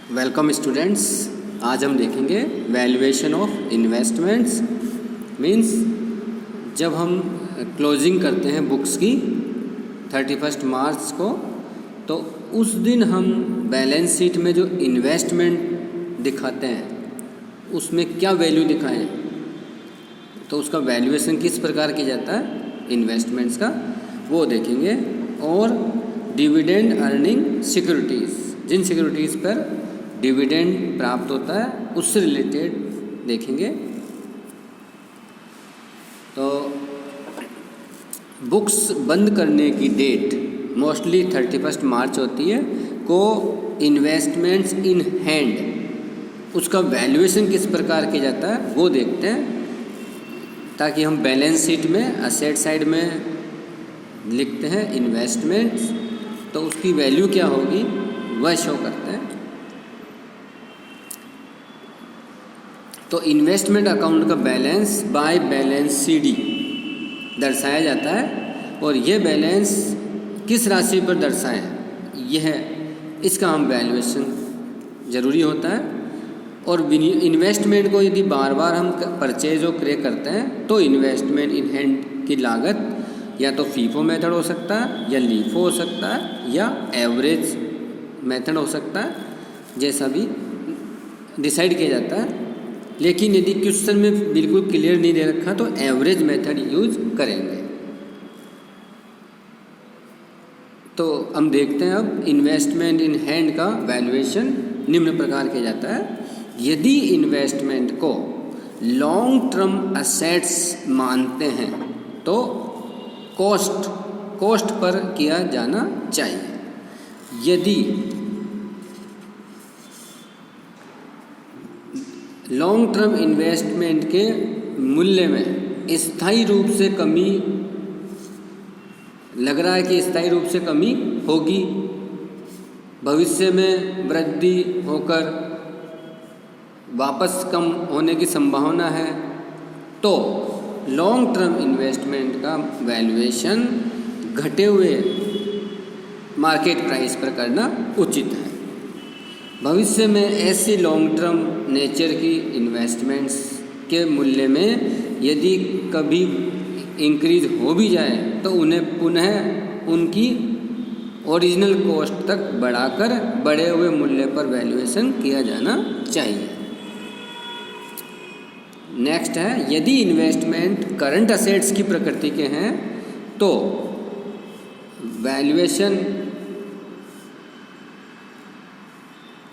Welcome students. आज हम देखेंगे वैल्यूएशन ऑफ इन्वेस्टमेंट्स। मीन्स जब हम क्लोजिंग करते हैं बुक्स की 31 मार्च को, तो उस दिन हम बैलेंस शीट में जो इन्वेस्टमेंट दिखाते हैं उसमें क्या वैल्यू दिखाएं, तो उसका वैल्यूएशन किस प्रकार किया जाता है इन्वेस्टमेंट्स का, वो देखेंगे। और डिविडेंड अर्निंग सिक्योरिटीज़, जिन सिक्योरिटीज़ पर डिविडेंड प्राप्त होता है उससे रिलेटेड देखेंगे। तो बुक्स बंद करने की डेट मोस्टली 31 मार्च होती है को इन्वेस्टमेंट्स इन हैंड उसका वैल्यूएशन किस प्रकार किया जाता है वो देखते हैं, ताकि हम बैलेंस शीट में असेट साइड में लिखते हैं इन्वेस्टमेंट्स, तो उसकी वैल्यू क्या होगी वह शो करते हैं। तो इन्वेस्टमेंट अकाउंट का बैलेंस बाय बैलेंस सीडी दर्शाया जाता है, और यह बैलेंस किस राशि पर दर्शाए यह इसका हम वैल्यूएशन ज़रूरी होता है। और इन्वेस्टमेंट को यदि बार बार हम परचेज और क्रय करते हैं तो इन्वेस्टमेंट इन हैंड की लागत या तो फीफो मेथड हो सकता है, या लीफो हो सकता है, या एवरेज मेथड हो सकता है, जैसा भी डिसाइड किया जाता है। लेकिन यदि क्वेश्चन में बिल्कुल क्लियर नहीं दे रखा तो एवरेज मेथड यूज करेंगे। तो हम देखते हैं अब इन्वेस्टमेंट इन हैंड का वैल्यूएशन निम्न प्रकार किया जाता है। यदि इन्वेस्टमेंट को लॉन्ग टर्म असेट्स मानते हैं तो कॉस्ट पर किया जाना चाहिए। यदि लॉन्ग टर्म इन्वेस्टमेंट के मूल्य में स्थायी रूप से कमी लग रहा है कि स्थायी रूप से कमी होगी, भविष्य में वृद्धि होकर वापस कम होने की संभावना है, तो लॉन्ग टर्म इन्वेस्टमेंट का वैल्यूएशन घटे हुए मार्केट प्राइस पर करना उचित है। भविष्य में ऐसी लॉन्ग टर्म नेचर की इन्वेस्टमेंट्स के मूल्य में यदि कभी इंक्रीज हो भी जाए तो उन्हें पुनः उनकी ओरिजिनल कॉस्ट तक बढ़ाकर बढ़े हुए मूल्य पर वैल्यूएशन किया जाना चाहिए। नेक्स्ट है, यदि इन्वेस्टमेंट करंट असेट्स की प्रकृति के हैं तो वैल्यूएशन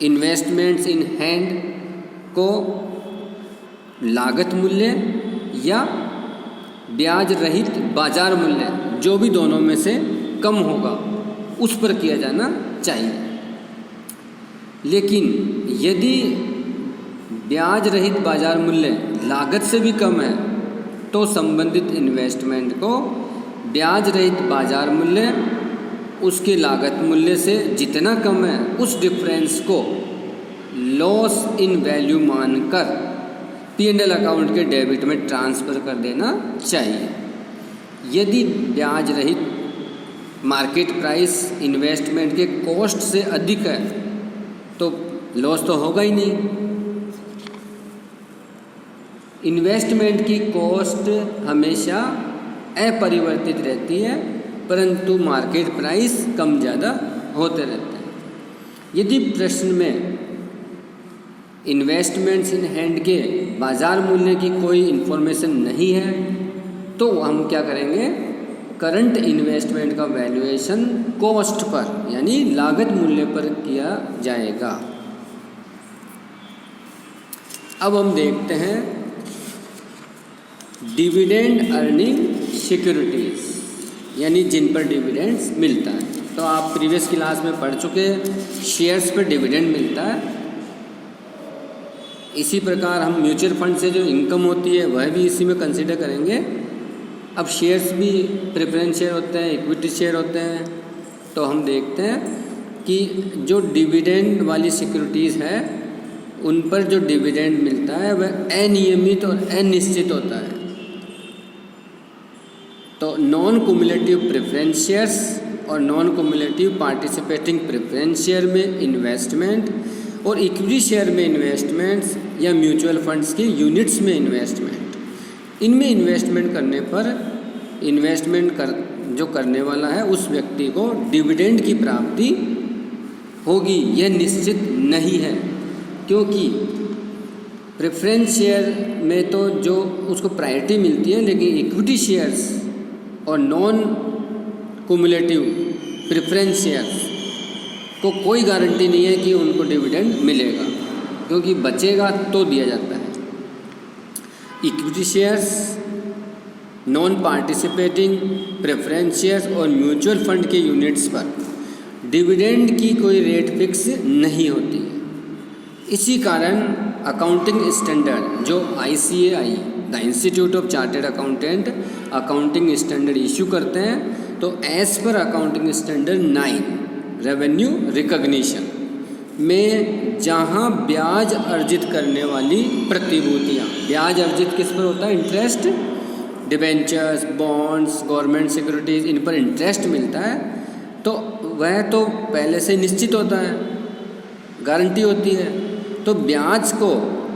इन्वेस्टमेंट्स इन हैंड को लागत मूल्य या ब्याज रहित बाजार मूल्य, जो भी दोनों में से कम होगा, उस पर किया जाना चाहिए। लेकिन यदि ब्याज रहित बाजार मूल्य लागत से भी कम है तो संबंधित इन्वेस्टमेंट को ब्याज रहित बाजार मूल्य उसके लागत मूल्य से जितना कम है उस डिफरेंस को लॉस इन वैल्यू मानकर P&L अकाउंट के डेबिट में ट्रांसफ़र कर देना चाहिए। यदि ब्याज रहित मार्केट प्राइस इन्वेस्टमेंट के कॉस्ट से अधिक है तो लॉस तो होगा ही नहीं। इन्वेस्टमेंट की कॉस्ट हमेशा अपरिवर्तित रहती है, परंतु मार्केट प्राइस कम ज़्यादा होते रहते हैं। यदि प्रश्न में इन्वेस्टमेंट्स इन हैंड के बाज़ार मूल्य की कोई इन्फॉर्मेशन नहीं है तो हम क्या करेंगे, करंट इन्वेस्टमेंट का वैल्यूएशन कॉस्ट पर यानी लागत मूल्य पर किया जाएगा। अब हम देखते हैं डिविडेंड अर्निंग सिक्योरिटीज़, यानी जिन पर डिविडेंड्स मिलता है। तो आप प्रीवियस क्लास में पढ़ चुके, शेयर्स पर डिविडेंड मिलता है। इसी प्रकार हम म्यूचुअल फंड से जो इनकम होती है वह भी इसी में कंसिडर करेंगे। अब शेयर्स भी प्रेफरेंस शेयर होते हैं, इक्विटी शेयर होते हैं। तो हम देखते हैं कि जो डिविडेंड वाली सिक्योरिटीज़ है उन पर जो डिविडेंड मिलता है वह अनियमित और अनिश्चित होता है। तो नॉन कुमुलेटिव प्रेफरेंस शेयर्स और non cumulative participating preference share में इन्वेस्टमेंट और इक्विटी शेयर में इन्वेस्टमेंट्स या म्यूचुअल फंड्स के यूनिट्स में इन्वेस्टमेंट, इनमें इन्वेस्टमेंट करने पर जो करने वाला है उस व्यक्ति को डिविडेंड की प्राप्ति होगी, यह निश्चित नहीं है, क्योंकि प्रेफरेंस शेयर में तो जो उसको प्रायोरिटी मिलती है, लेकिन इक्विटी शेयर्स और नॉन कुमुलेटिव प्रेफरेंस शेयर्स को कोई गारंटी नहीं है कि उनको डिविडेंड मिलेगा, क्योंकि बचेगा तो दिया जाता है। Equity shares, non participating preference shares और म्यूचुअल फंड के यूनिट्स पर डिविडेंड की कोई रेट फिक्स नहीं होती है। इसी कारण अकाउंटिंग स्टैंडर्ड जो ICAI the institute of chartered accountant accounting standard issue करते हैं, तो as per accounting standard 9 revenue recognition में जहां ब्याज अर्जित करने वाली प्रतिभूतियां, ब्याज अर्जित किस पर होता है? Interest, debentures, bonds, government securities, इन पर इंटरेस्ट मिलता है, तो वह तो पहले से निश्चित होता है, गारंटी होती है। तो ब्याज को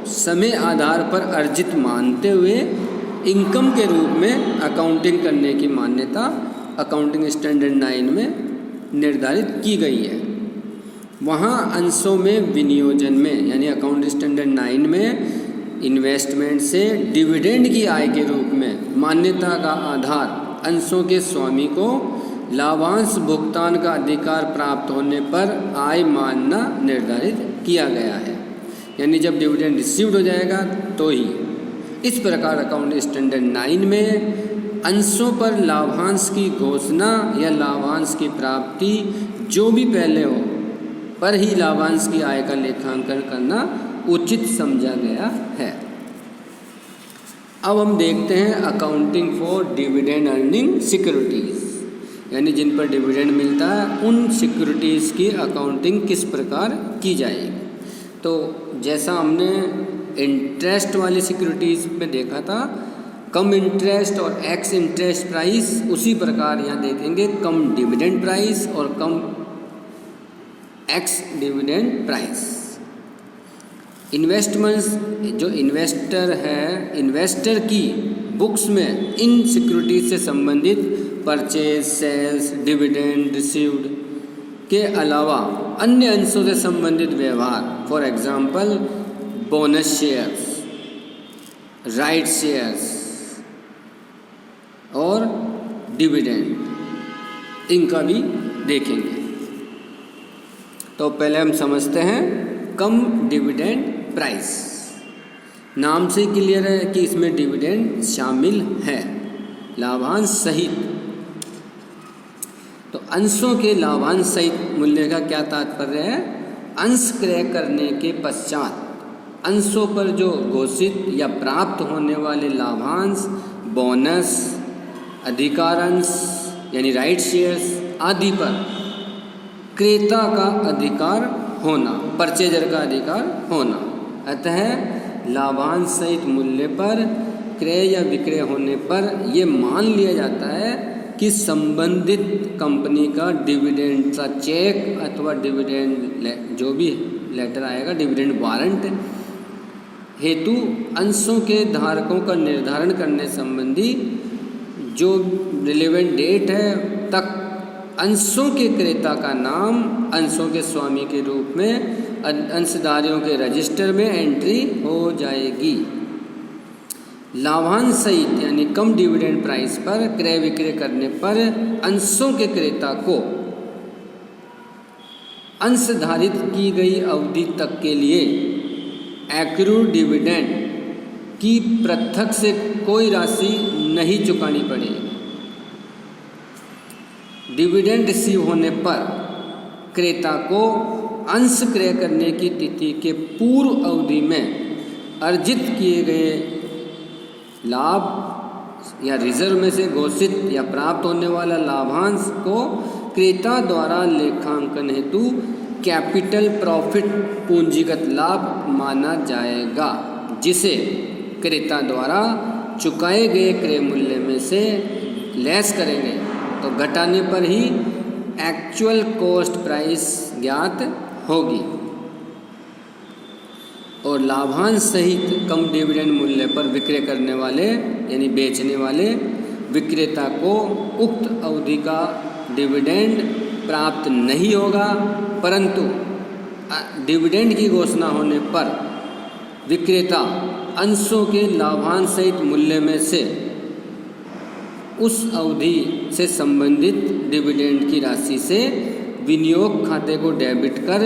समय आधार पर अर्जित मानते हुए इनकम के रूप में अकाउंटिंग करने की मान्यता अकाउंटिंग स्टैंडर्ड 9 में निर्धारित की गई है। वहाँ अंशों में विनियोजन में, यानी अकाउंटिंग स्टैंडर्ड 9 में इन्वेस्टमेंट से डिविडेंड की आय के रूप में मान्यता का आधार अंशों के स्वामी को लाभांश भुगतान का अधिकार प्राप्त होने पर आय मानना निर्धारित किया गया है, यानी जब डिविडेंड रिसीव्ड हो जाएगा तो ही। इस प्रकार अकाउंटिंग स्टैंडर्ड 9 में अंशों पर लाभांश की घोषणा या लाभांश की प्राप्ति जो भी पहले हो पर ही लाभांश की आय का लेखांकन करना उचित समझा गया है। अब हम देखते हैं accounting for dividend earning securities, यानी जिन पर डिविडेंड मिलता है उन सिक्योरिटीज़ की अकाउंटिंग किस प्रकार की जाएगी। तो जैसा हमने इंटरेस्ट वाली सिक्योरिटीज़ में देखा था, कम इंटरेस्ट और एक्स इंटरेस्ट प्राइस, उसी प्रकार यहाँ देखेंगे कम डिविडेंड प्राइस और कम एक्स डिविडेंड प्राइस। इन्वेस्टमेंट्स, जो इन्वेस्टर है, इन्वेस्टर की बुक्स में इन सिक्योरिटीज से संबंधित परचेज, सेल्स, डिविडेंड रिसीव्ड के अलावा अन्य अंशों से संबंधित व्यवहार, for example bonus shares, right shares और डिविडेंड, इनका भी देखेंगे। तो पहले हम समझते हैं कम डिविडेंड प्राइस। नाम से क्लियर है कि इसमें डिविडेंड शामिल है, लाभांश सहित। तो अंशों के लाभांश सहित मूल्य का क्या तात्पर्य है? अंश क्रय करने के पश्चात अंशों पर जो घोषित या प्राप्त होने वाले लाभांश, बोनस, अधिकारांश यानी राइट शेयर्स आदि पर क्रेता का अधिकार होना, परचेजर का अधिकार होना। अतः लाभांश सहित मूल्य पर क्रय या विक्रय होने पर यह मान लिया जाता है कि संबंधित कंपनी का डिविडेंड का चेक अथवा डिविडेंड जो भी लेटर आएगा, डिविडेंड वारंट हेतु अंशों के धारकों का निर्धारण करने संबंधी जो रिलेवेंट डेट है तक अंशों के क्रेता का नाम अंशों के स्वामी के रूप में अंशधारियों के रजिस्टर में एंट्री हो जाएगी। लाभांश सहित यानी कम डिविडेंड प्राइस पर क्रय विक्रय करने पर अंशों के क्रेता को अंशधारित की गई अवधि तक के लिए एक्रूड डिविडेंड की पृथक से कोई राशि नहीं चुकानी पड़ेगी। डिविडेंड रिसीव होने पर क्रेता को अंश क्रय करने की तिथि के पूर्व अवधि में अर्जित किए गए लाभ या रिजर्व में से घोषित या प्राप्त होने वाला लाभांश को क्रेता द्वारा लेखांकन हेतु कैपिटल प्रॉफिट पूंजीगत लाभ माना जाएगा, जिसे क्रेता द्वारा चुकाए गए क्रय मूल्य में से लेस करेंगे तो घटाने पर ही एक्चुअल कॉस्ट प्राइस ज्ञात होगी। और लाभांश सहित कम डिविडेंड मूल्य पर विक्रय करने वाले यानी बेचने वाले विक्रेता को उक्त अवधि का डिविडेंड प्राप्त नहीं होगा, परंतु डिविडेंड की घोषणा होने पर विक्रेता अंशों के लाभांश सहित मूल्य में से उस अवधि से संबंधित डिविडेंड की राशि से विनियोग खाते को डेबिट कर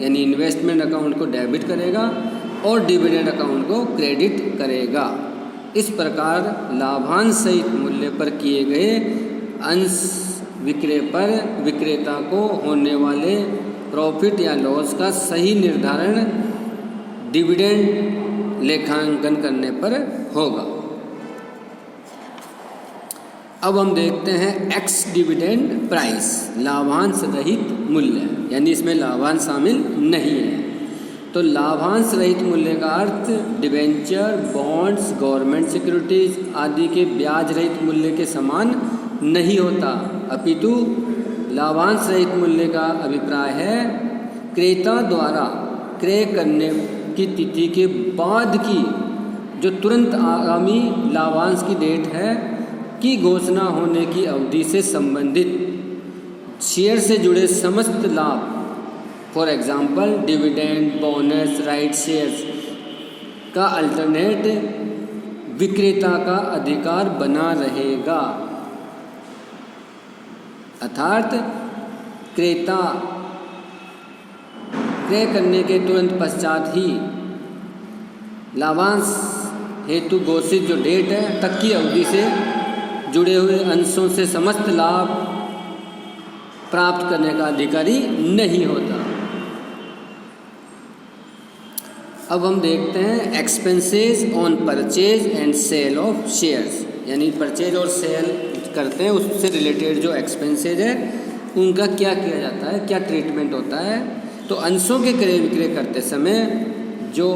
यानी इन्वेस्टमेंट अकाउंट को डेबिट करेगा और डिविडेंड अकाउंट को क्रेडिट करेगा। इस प्रकार लाभांश सहित मूल्य पर किए गए अंश विक्रय पर विक्रेता को होने वाले प्रॉफिट या लॉस का सही निर्धारण डिविडेंड लेखांकन करने पर होगा। अब हम देखते हैं एक्स डिविडेंड प्राइस, लाभांश रहित मूल्य, यानी इसमें लाभांश शामिल नहीं है। तो लाभांश रहित मूल्य का अर्थ डिबेंचर, बॉन्ड्स, गवर्नमेंट सिक्योरिटीज आदि के ब्याज रहित मूल्य के समान नहीं होता, अपितु लाभांश रहित मूल्य का अभिप्राय है क्रेता द्वारा क्रय करने की तिथि के बाद की जो तुरंत आगामी लाभांश की डेट है की घोषणा होने की अवधि से संबंधित शेयर से जुड़े समस्त लाभ, for example dividend, bonus, right shares का अल्टरनेट विक्रेता का अधिकार बना रहेगा। अर्थात क्रेता क्रय करने के तुरंत पश्चात ही लाभांश हेतु घोषित जो डेट है तक की अवधि से जुड़े हुए अंशों से समस्त लाभ प्राप्त करने का अधिकारी नहीं होता। अब हम देखते हैं expenses on purchase and sale of shares, यानी परचेज और सेल करते हैं उससे रिलेटेड जो एक्सपेंसेज है उनका क्या किया जाता है, क्या ट्रीटमेंट होता है। तो अंशों के क्रय विक्रय करते समय जो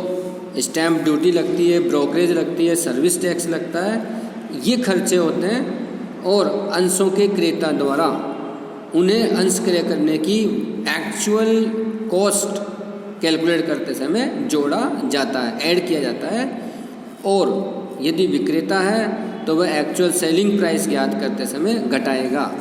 स्टैंप ड्यूटी लगती है, ब्रोकरेज लगती है, सर्विस टैक्स लगता है, ये खर्चे होते हैं और अंशों के क्रेता द्वारा उन्हें अंश क्रय करने की एक्चुअल कॉस्ट कैलकुलेट करते समय जोड़ा जाता है, ऐड किया जाता है। और यदि विक्रेता है तो वह एक्चुअल सेलिंग प्राइस ज्ञात करते समय घटाएगा।